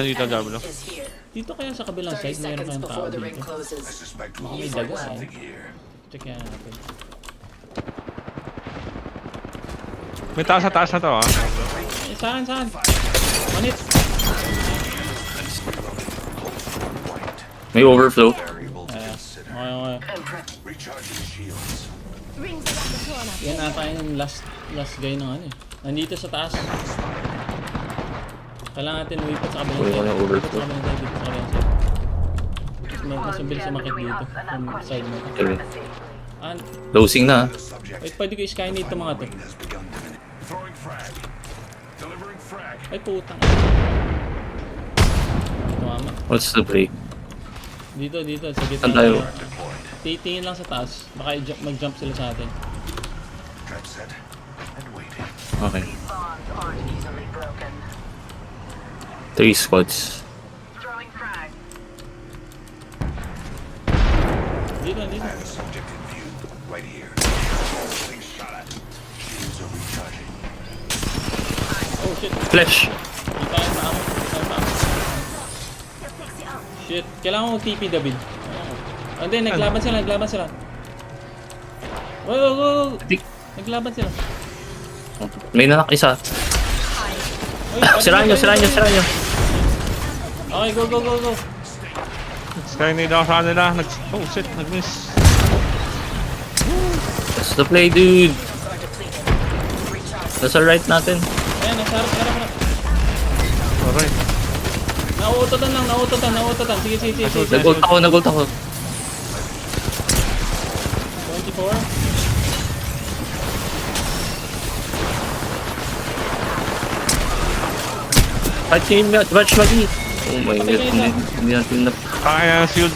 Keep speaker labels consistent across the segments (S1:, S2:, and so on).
S1: Dito, Diablo.
S2: Dito kaya sa kabilang side, mayroon kayang tao dito. Baka may dagas eh. Check yan natin.
S1: May taas na to ah.
S2: Eh, saan? Manit!
S3: May overflow.
S2: Okay. Yan ata yung last guy ng ano eh. Nandito sa taas. Kailangan natin uwipat sa kabilang side. Uwipat sa kabilang side. Dito sa kabilang side. Mas mabilis sumakit dito. From side mo.
S3: Okay.
S2: Ah,
S3: Losing na.
S2: wait, pwede ko i-skynate itong mga to. Ay, putang. Tumama.
S3: What's the break?
S2: Dito, sa gitna.
S3: Saan tayo?
S2: Titingin lang sa taas. Baka mag-jump sila sa atin.
S3: Okay. 3 squads.
S2: Dito. Oh shit.
S3: Flash!
S2: Kita yung pa ako. Shit. Kailangan ko TP David. Oh, hindi, naglaban sila. Go. Naglaban sila.
S3: May nanak isa.
S2: Uy,
S3: Sirahan nyo.
S2: Okay, go.
S1: Skynade ako sa kanila. Oh shit, nag-miss.
S3: That's the play, dude. Nasa right natin.
S2: Ayan, nasarap.
S1: Alright.
S2: Nauutotan. Sige.
S3: Nag-ult ako.
S2: 24.
S3: Batch magi. Oh my god, hindi natin na...
S1: Kaya shield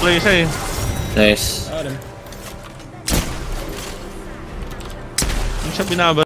S1: play siya eh.
S3: Nice.
S2: Adam.
S1: Hindi siya binaba.